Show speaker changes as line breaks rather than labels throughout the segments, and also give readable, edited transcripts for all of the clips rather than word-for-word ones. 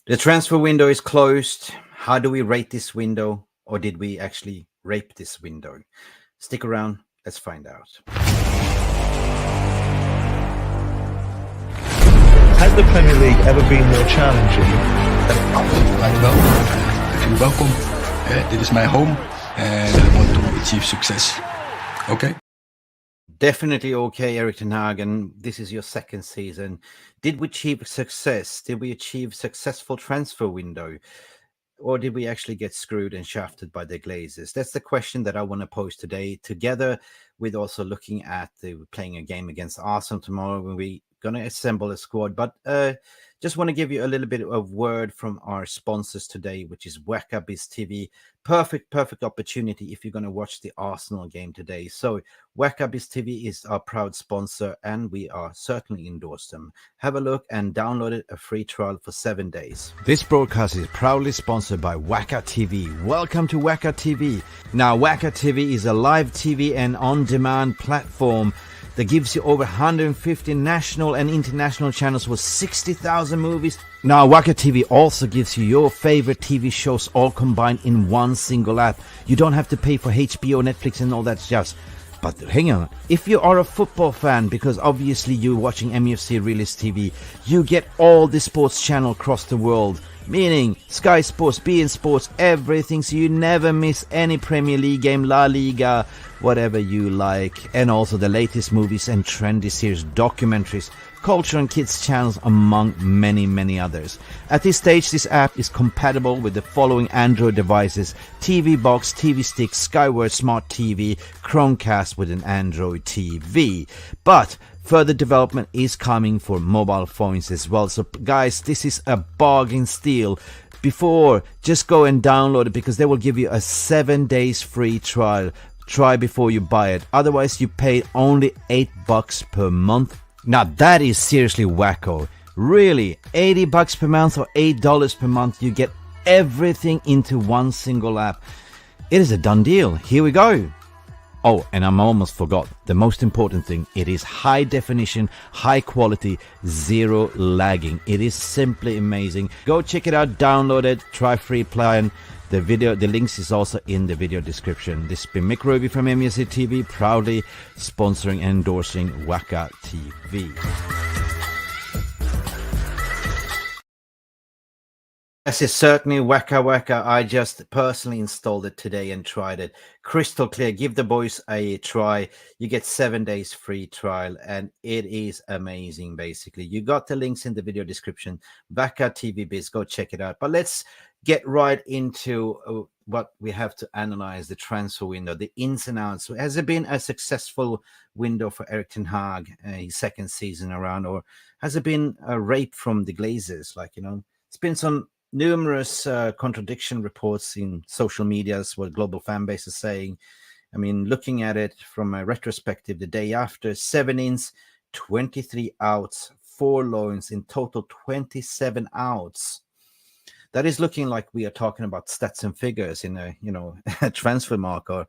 The transfer window is closed. How do we rate this window? Or did we actually rape this window? Stick around. Let's find out.
Has the Premier League ever been more challenging?
Dankjewel. En welkom. Dit is mijn home. And I want to achieve success. Okay?
Definitely okay, Erik ten Hag, and this is your second season. Did we achieve success? Did we achieve successful transfer window? Or did we actually get screwed and shafted by the Glazers? That's the question that I want to pose today, together with also looking at playing a game against Arsenal tomorrow when we're going to assemble a squad. But just want to give you a little bit of word from our sponsors today, which is Wakabiz TV. Perfect opportunity if you're going to watch the Arsenal game today. So Wakabiz TV is our proud sponsor, and we are certainly endorse them. Have a look and download it, a free trial for 7 days. This broadcast is proudly sponsored by Waka TV. Welcome to Waka TV. Now, Waka TV is a live TV and on-demand platform that gives you over 150 national and international channels with 60,000 movies. Now, Waka TV also gives you your favorite TV shows all combined in one single app. You don't have to pay for HBO, Netflix and all that jazz. But hang on, if you are a football fan, because obviously you're watching Mufc Realist TV, you get all the sports channel across the world. Meaning Sky Sports, beIN Sports, everything, so you never miss any Premier League game, La Liga, whatever you like. And also the latest movies and trendy series, documentaries, culture and kids channels, among many others. At this stage, this app is compatible with the following Android devices: TV Box, TV Stick, Skyward Smart TV, Chromecast with an Android TV. But further development is coming for mobile phones as well. So guys, this is a bargain steal. Before, just go and download it, because they will give you a 7 days free trial. Try before you buy it. Otherwise, you pay only $8 per month. Now that is seriously wacko. Really, $80 per month or $8 per month, you get everything into one single app. It is a done deal. Here we go. Oh, and I almost forgot the most important thing. It is high definition, high quality, zero lagging. It is simply amazing. Go check it out, download it, try free plan. The links is also in the video description. This has been Mick from Mufc TV, proudly sponsoring and endorsing Waka TV. This is certainly Waka. I just personally installed it today and tried it. Crystal clear. Give the boys a try. You get 7 days free trial, and it is amazing. Basically, you got the links in the video description. Waka TV Biz, go check it out. But let's get right into what we have to analyze: the transfer window, the ins and outs. Has it been a successful window for Erik ten Hag, his second season around, or has it been a rape from the Glazers? It's been some numerous contradiction reports in social medias, what global fan base is saying. I mean, looking at it from a retrospective, the day after, 7 ins, 23 outs, 4 loans, in total 27 outs. That is looking like we are talking about stats and figures in a, a transfer mark, or,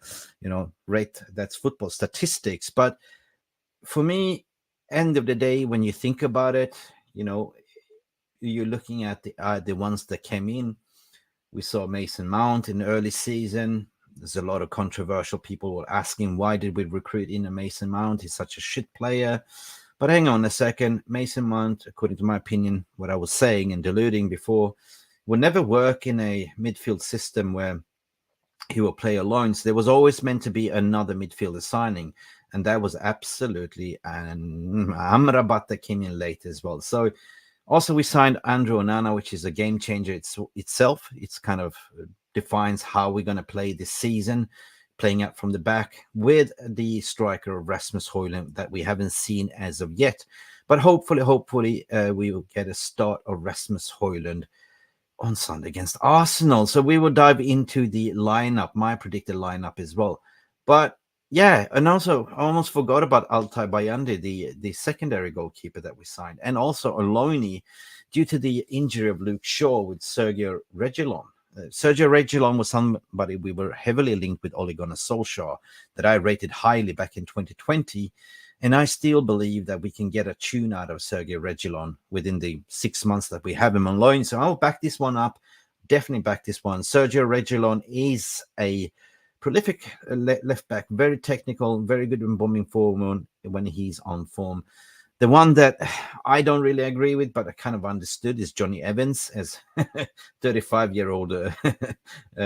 rate. That's football statistics. But for me, end of the day, when you think about it, you're looking at the ones that came in. We saw Mason Mount in the early season. There's a lot of controversial people were asking, why did we recruit in a Mason Mount? He's such a shit player. But hang on a second. Mason Mount, according to my opinion, what I was saying and deluding before, will never work in a midfield system where he will play alone. So there was always meant to be another midfielder signing, and that was absolutely an Amrabat that came in late as well. So also we signed Andrew Onana, which is a game changer itself. It's kind of defines how we're going to play this season, playing up from the back with the striker of Rasmus Højlund that we haven't seen as of yet. But hopefully we will get a start of Rasmus Højlund on Sunday against Arsenal. So we will dive into the lineup, my predicted lineup as well. But yeah, and also I almost forgot about Altay Bayandi, the secondary goalkeeper that we signed, and also Oloni due to the injury of Luke Shaw with Sergio Reguilon. Sergio Reguilon was somebody we were heavily linked with Ole Gunnar Solskjaer that I rated highly back in 2020. And I still believe that we can get a tune out of Sergei Reguilon within the 6 months that we have him on loan. So I'll back this one up. Definitely back this one. Sergio Reguilon is a prolific left back, very technical, very good in bombing form when he's on form. The one that I don't really agree with, but I kind of understood, is Johnny Evans as 35-year-old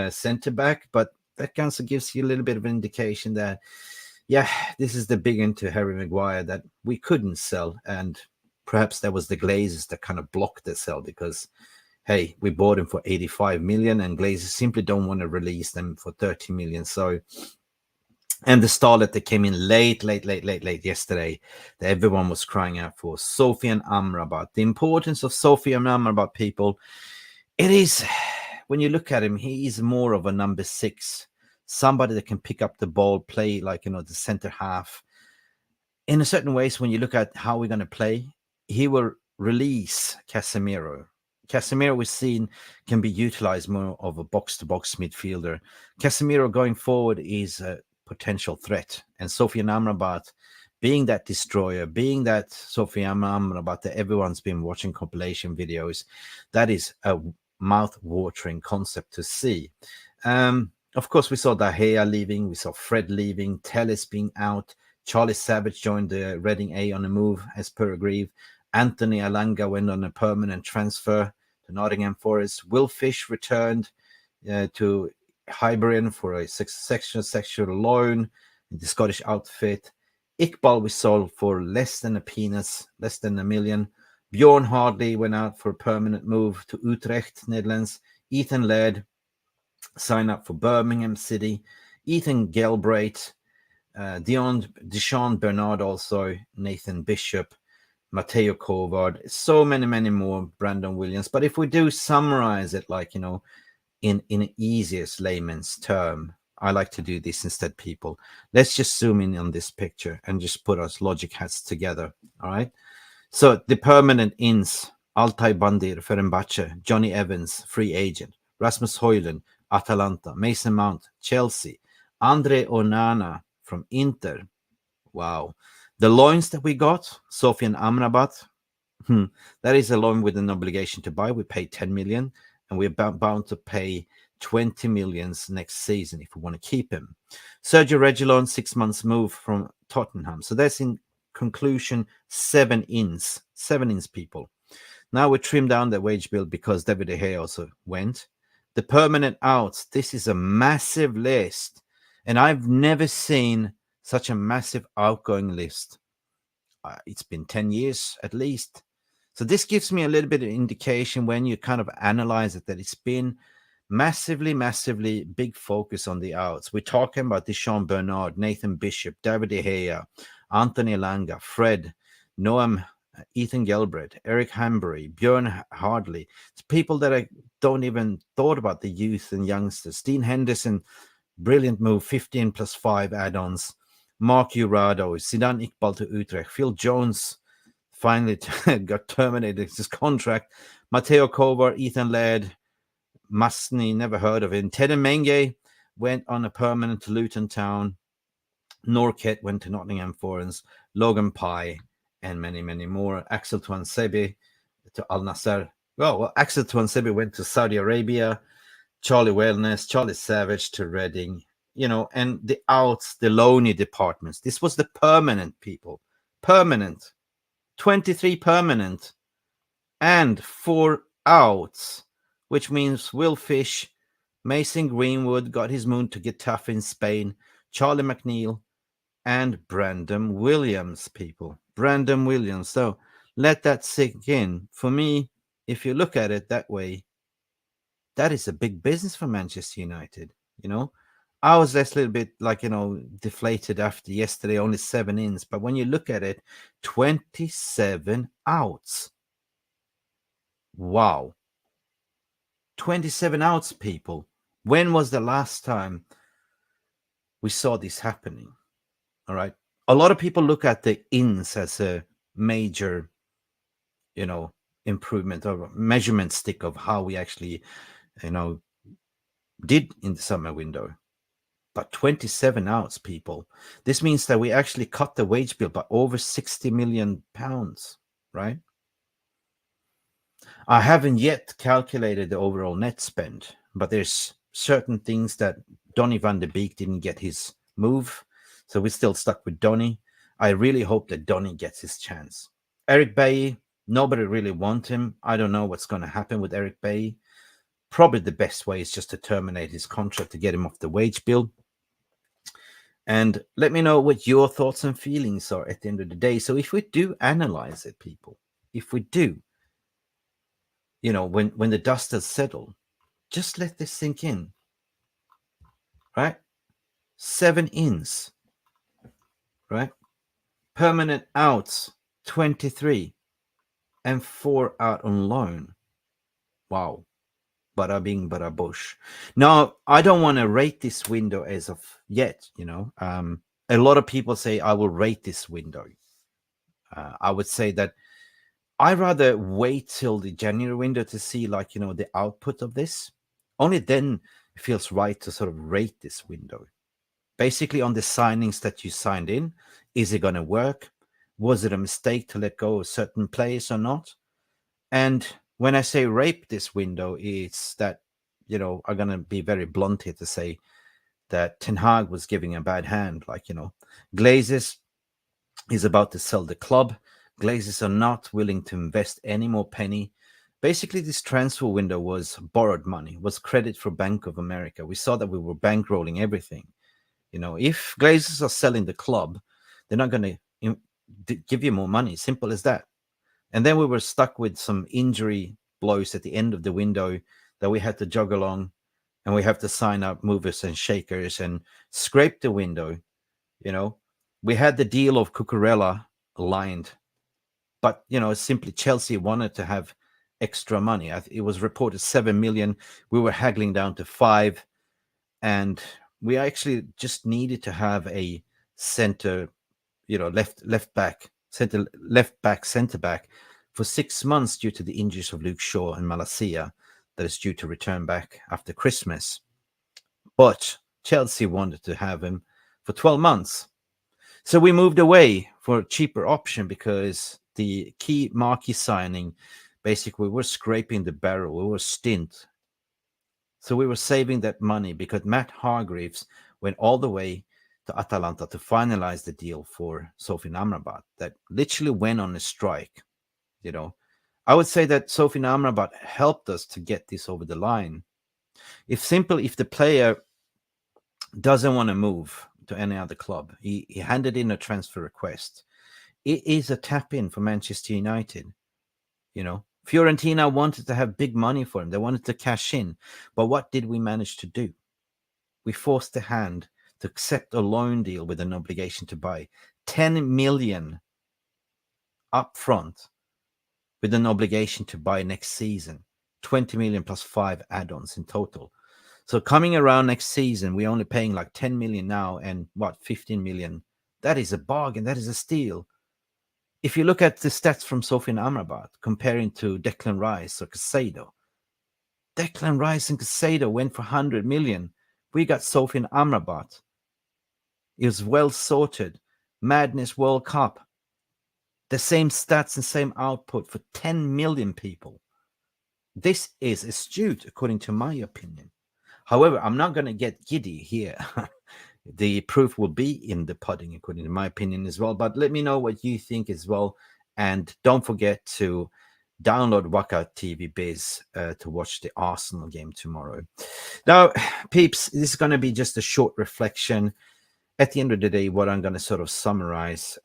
centre back. But that kind of gives you a little bit of an indication that, yeah, this is the big into Harry Maguire that we couldn't sell. And perhaps that was the Glazers that kind of blocked the sell, because, hey, we bought him for 85 million and Glazers simply don't want to release them for 30 million. So, and the starlet that came in late yesterday, that everyone was crying out for, Sofian Amrabat. The importance of Sofian Amrabat, people, it is, when you look at him, he is more of a number 6, somebody that can pick up the ball, play like, the center half. In a certain ways, when you look at how we're going to play, he will release Casemiro. Casemiro, we've seen, can be utilized more of a box-to-box midfielder. Casemiro going forward is a potential threat. And Sofian Amrabat, being that destroyer, being that Sofian Amrabat that everyone's been watching compilation videos, that is a mouth-watering concept to see. Of course, we saw De Gea leaving. We saw Fred leaving. Telles being out. Charlie Savage joined the Reading A on a move, as per agreed. Anthony Alanga went on a permanent transfer to Nottingham Forest. Will Fish returned to Hibernian for a sexual loan in the Scottish outfit. Iqbal we sold for less than a peanuts, less than $1 million. Bjorn Hardley went out for a permanent move to Utrecht, Netherlands. Ethan Laird signed up for Birmingham City. Ethan Galbraith, Deshaun Bernard also, Nathan Bishop, Mateo Kovard, so many more, Brandon Williams. But if we do summarize it, like, in an easiest layman's term, I like to do this instead, people. Let's just zoom in on this picture and just put our logic hats together, all right? So the permanent ins, Altay Bandir, Fenerbahce, Johnny Evans, free agent, Rasmus Højlund, Atalanta, Mason Mount, Chelsea, Andre Onana from Inter. Wow. The loans that we got, Sofian Amrabat, that is a loan with an obligation to buy. We paid 10 million, and we're bound to pay 20 millions next season if we want to keep him. Sergio Reguilon, 6 months move from Tottenham. So that's, in conclusion, 7 ins, people. Now we trim down the wage bill because David De Gea also went. The permanent outs, this is a massive list, and I've never seen such a massive outgoing list. It's been 10 years at least. So this gives me a little bit of indication when you kind of analyze it, that it's been massively big focus on the outs. We're talking about Deshaun Bernard, Nathan Bishop, David De Gea, Anthony Langa, Fred, Noam, Ethan Galbraith, Eric Hambury, Björn Hardley. It's people that I don't even thought about, the youth and youngsters. Dean Henderson, brilliant move, 15 plus 5 add-ons. Mark Jurado, Zidane Iqbal to Utrecht. Phil Jones finally got terminated his contract. Mateo Kovar, Ethan Laird, Masni, never heard of him. Teddy Menge went on a permanent to Luton Town. Norket went to Nottingham Forest. Logan Pye, and many more. Axel Tuanzebe to Al Nassr. Well, Axel Tuanzebe went to Saudi Arabia. Charlie Wellness, Charlie Savage to Reading. And the outs, the loany departments. This was the permanent, people. Permanent. 23 permanent. And 4 outs, which means Will Fish, Mason Greenwood got his moon to get tough in Spain, Charlie McNeil, and Brandon Williams, people. Brandon Williams. So let that sink in. For me, if you look at it that way, that is a big business for Manchester United. I was just a little bit deflated after yesterday, only 7 ins. But when you look at it, 27 outs. Wow. 27 outs, people. When was the last time we saw this happening? All right. A lot of people look at the ins as a major, improvement or measurement stick of how we actually, did in the summer window. But 27 outs, people. This means that we actually cut the wage bill by over 60 million pounds, right? I haven't yet calculated the overall net spend, but there's certain things that Donny van de Beek didn't get his move, so we're still stuck with Donny. I really hope that Donny gets his chance. Eric Bailly, nobody really wants him. I don't know what's going to happen with Eric Bailly. Probably the best way is just to terminate his contract to get him off the wage bill. And let me know what your thoughts and feelings are at the end of the day. So if we do analyze it, people, if we do, you know, when the dust has settled, just let this sink in, right? 7 ins, right? Permanent outs, 23, and 4 out on loan. Wow. Bada bing, bada bush. Now, I don't want to rate this window as of yet, you know. A lot of people say I will rate this window. I would say that I rather wait till the January window to see, like, you know, the output of this. Only then it feels right to sort of rate this window. Basically on the signings that you signed in, is it going to work? Was it a mistake to let go of certain players or not? And when I say rape this window, it's that, you know, I'm going to be very blunt here to say that Ten Hag was giving a bad hand. Like, you know, Glazers is about to sell the club. Glazers are not willing to invest any more penny. Basically, this transfer window was borrowed money, was credit for Bank of America. We saw that we were bankrolling everything. You know, if Glazers are selling the club, they're not going to give you more money. Simple as that. And then we were stuck with some injury blows at the end of the window that we had to jog along, and we have to sign up movers and shakers and scrape the window. You know, we had the deal of Cucurella aligned, but, you know, simply Chelsea wanted to have extra money. It was reported 7 million. We were haggling down to 5, and we actually just needed to have a center, you know, left back, centre back for 6 months due to the injuries of Luke Shaw and Malacia that is due to return back after Christmas. But Chelsea wanted to have him for 12 months. So we moved away for a cheaper option because the key marquee signing, basically we were scraping the barrel, we were stint. So we were saving that money because Matt Hargreaves went all the way to Atalanta to finalize the deal for Sofyan Amrabat that literally went on a strike. You know, I would say that Sofyan Amrabat helped us to get this over the line. If the player doesn't want to move to any other club, he handed in a transfer request. It is a tap in for Manchester United. You know, Fiorentina wanted to have big money for him. They wanted to cash in. But what did we manage to do? We forced the hand to accept a loan deal with an obligation to buy 10 million up front with an obligation to buy next season, 20 million plus 5 add-ons in total. So coming around next season, we're only paying like 10 million now and 15 million. That is a bargain. That is a steal. If you look at the stats from Sofyan Amrabat comparing to Declan Rice or Caicedo, Declan Rice and Caicedo went for 100 million. We got Sofyan Amrabat. It was well sorted. Madness World Cup. The same stats and same output for 10 million people. This is astute, according to my opinion. However, I'm not going to get giddy here. The proof will be in the pudding, according to my opinion as well. But let me know what you think as well. And don't forget to download Waka TV Biz to watch the Arsenal game tomorrow. Now, peeps, this is going to be just a short reflection. At the end of the day, what I'm going to sort of summarize,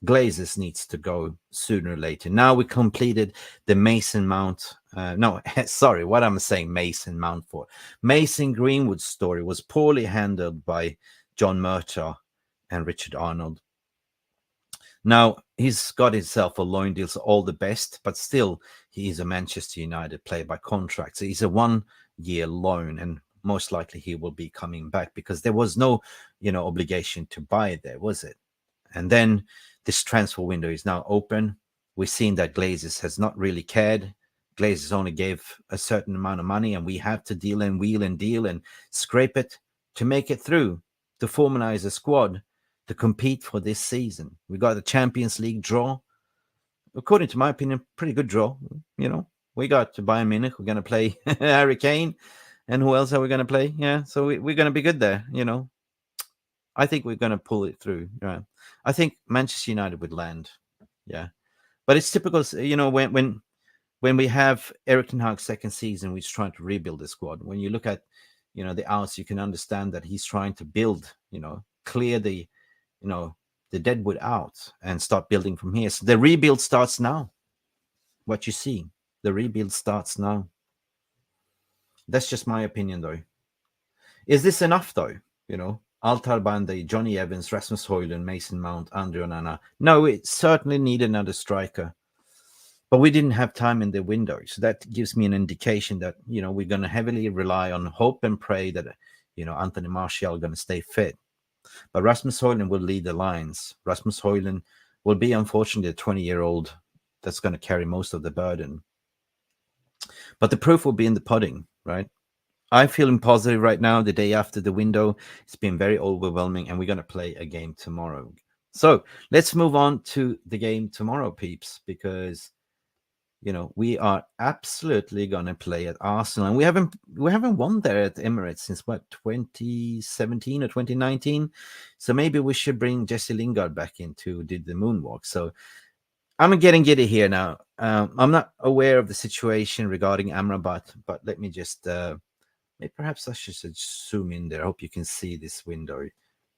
Glazers needs to go sooner or later. Now we completed the Mason Mount. No, sorry, what I'm saying Mason Mount for. Mason Greenwood's story was poorly handled by John Murtaugh and Richard Arnold. Now, he's got himself a loan deal, so all the best, but still, he is a Manchester United player by contract. So he's a 1-year loan, and most likely he will be coming back because there was no, obligation to buy there, was it? And then this transfer window is now open. We've seen that Glazers has not really cared. Glazers only gave a certain amount of money, and we have to deal and wheel and deal and scrape it. to make it through, to formalize a squad, to compete for this season. We got the Champions League draw. According to my opinion, pretty good draw. We got to Bayern Munich. We're going to play Harry Kane. And who else are we going to play? Yeah, so we're going to be good there, I think we're going to pull it through. Yeah. I think Manchester United would land. Yeah. But it's typical, when we have Erik ten Hag's second season, he's trying to rebuild the squad. When you look at, the outs, you can understand that he's trying to build, clear the deadwood out and start building from here. So the rebuild starts now. What you see, the rebuild starts now. That's just my opinion, though. Is this enough, though? Altar Bande, Johnny Evans, Rasmus Højlund, Mason Mount, Andre Onana. No, it certainly needed another striker. But we didn't have time in the window. So that gives me an indication that, we're going to heavily rely on hope and pray that, Anthony Martial are going to stay fit. But Rasmus Højlund will lead the lines. Rasmus Højlund will be, unfortunately, a 20-year-old that's going to carry most of the burden. But the proof will be in the pudding, right? I'm feeling positive right now. The day after the window, it's been very overwhelming, and we're going to play a game tomorrow. So let's move on to the game tomorrow, peeps, because we are absolutely going to play at Arsenal, and we haven't won there at Emirates since 2017 or 2019. So maybe we should bring Jesse Lingard back in to do the moonwalk. So I'm getting giddy here now. I'm not aware of the situation regarding Amrabat, but let me just. Maybe perhaps I should zoom in there. I hope you can see this window.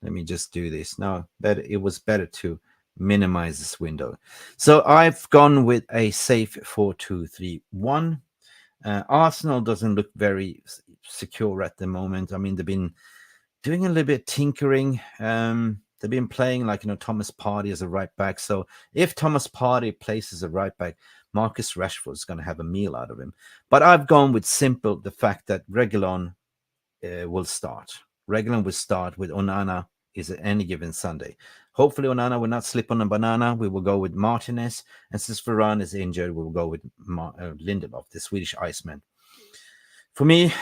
Let me just do this. No, it was better to minimize this window. So I've gone with a safe 4-2-3-1. Arsenal doesn't look very secure at the moment. I mean, they've been doing a little bit of tinkering. They've been playing like, Thomas Partey as a right back. So if Thomas Partey plays as a right back, Marcus Rashford is going to have a meal out of him. But I've gone with the fact that Reguilon will start. Reguilon will start with Onana is at any given Sunday. Hopefully Onana will not slip on a banana. We will go with Martinez. And since Varane is injured, we will go with Lindelof, the Swedish Iceman. For me,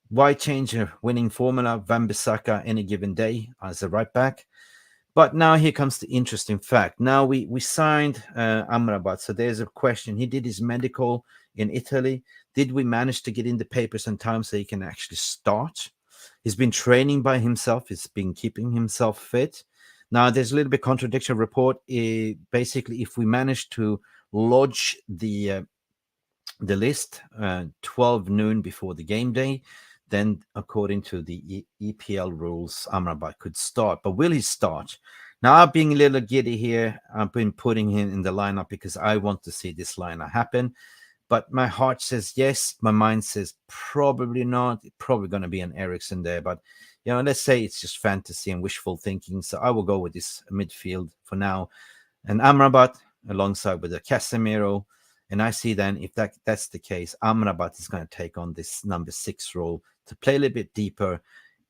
why change a winning formula? Wan-Bissaka any given day as a right back. But now here comes the interesting fact. Now we signed Amrabat. So there's a question. He did his medical in Italy. Did we manage to get in the papers on time so he can actually start? He's been training by himself. He's been keeping himself fit. Now there's a little bit contradictory report. Basically, if we manage to lodge the list 12 noon before the game day, then according to the EPL rules, Amrabat could start. But will he start? Now, I'm being a little giddy here. I've been putting him in the lineup because I want to see this lineup happen. But my heart says yes. My mind says probably not. It's probably going to be an Eriksen there. But, let's say it's just fantasy and wishful thinking. So I will go with this midfield for now. And Amrabat alongside with the Casemiro. And I see then if that's the case, Amrabat is going to take on this number 6 role to play a little bit deeper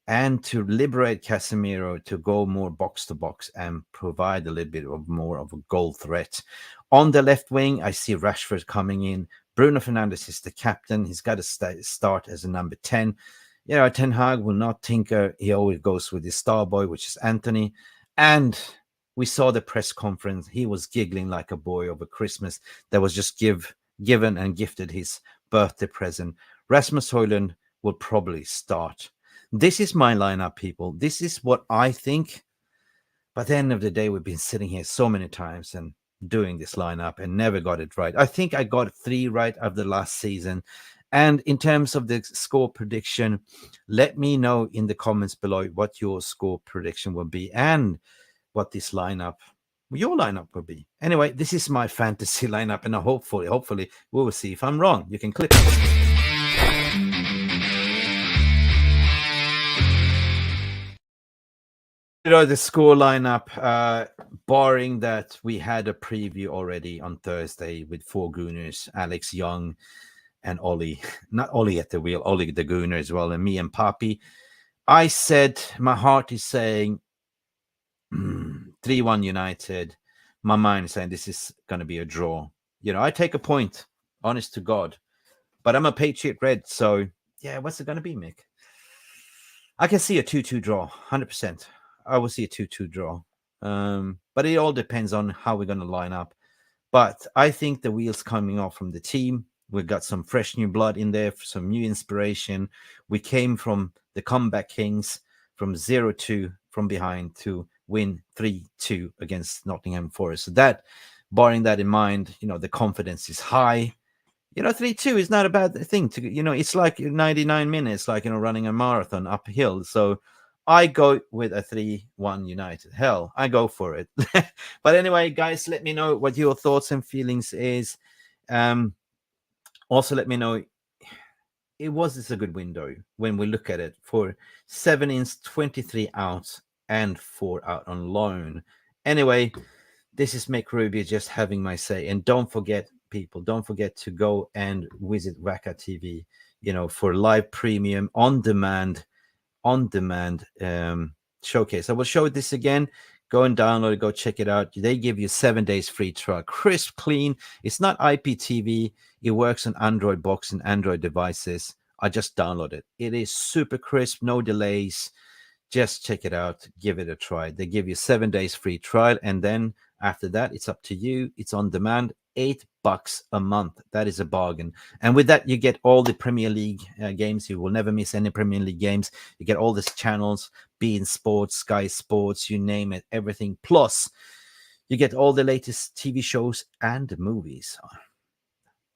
and to liberate Casemiro to go more box to box and provide a little bit more of a goal threat. On the left wing, I see Rashford coming in. Bruno Fernandes is the captain. He's got to start as a number 10. Ten Hag will not tinker. He always goes with his star boy, which is Anthony. And we saw the press conference. He was giggling like a boy over Christmas that was just given and gifted his birthday present. Rasmus Højlund will probably start. This is my lineup, people. This is what I think. But at the end of the day, we've been sitting here so many times and doing this lineup and never got it right. I think I got 3 right of the last season. And in terms of the score prediction, let me know in the comments below what your score prediction will be and what this lineup, your lineup will be. Anyway, this is my fantasy lineup, and hopefully we will see if I'm wrong. You can click. The score lineup, barring that we had a preview already on Thursday with 4 Gooners, Alex Young and Ollie, not Ollie at the wheel, Ollie the Gooner as well, and me and Pappi. I said, my heart is saying 3-1 United. My mind is saying this is going to be a draw. I take a point, honest to God. But I'm a Patriot Red, so yeah, what's it going to be, Mick? I can see a 2-2 draw, 100%. I will see a 2-2 draw. But it all depends on how we're going to line up. But I think the wheels coming off from the team. We've got some fresh new blood in there, some new inspiration. We came from the comeback kings, from 0-2 from behind to win 3-2 against Nottingham Forest. So that, barring that in mind, the confidence is high. 3-2 is not a bad thing to, it's like 99 minutes, like, running a marathon uphill. So I go with a 3-1 United. Hell, I go for it. But anyway, guys, let me know what your thoughts and feelings is. Also, let me know, it's a good window when we look at it for 7 ins, 23 out, and 4 out on loan. Anyway, this is Mick Ruby just having my say. And don't forget, people, don't forget to go and visit Waka TV, for live premium on demand showcase. I will show this again. Go and download it. Go check it out. They give you 7 days free trial. Crisp, clean. It's not IPTV. It works on Android box and Android devices. I just downloaded it. It is super crisp, no delays. Just check it out. Give it a try. They give you 7 days free trial. And then after that, it's up to you. It's on demand. $8 a month. That is a bargain. And with that, you get all the Premier League games. You will never miss any Premier League games. You get all these channels, beIN Sports, Sky Sports, you name it, everything. Plus, you get all the latest TV shows and movies.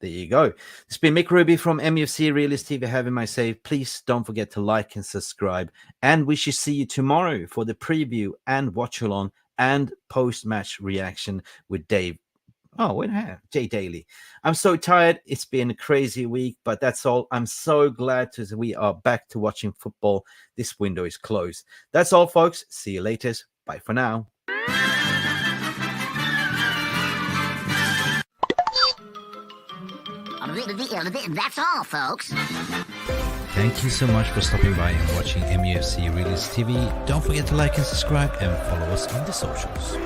There you go. It's been Mick Ruby from Mufc Realist TV having my say. Please don't forget to like and subscribe. And we should see you tomorrow for the preview and watch along and post-match reaction with Dave. Oh, wait, Jay Daly. I'm so tired. It's been a crazy week, but that's all. I'm so glad we are back to watching football. This window is closed. That's all, folks. See you later. Bye for now.
That's all, folks.
Thank you so much for stopping by and watching Mufc Realist TV. Don't forget to like and subscribe and follow us on the socials.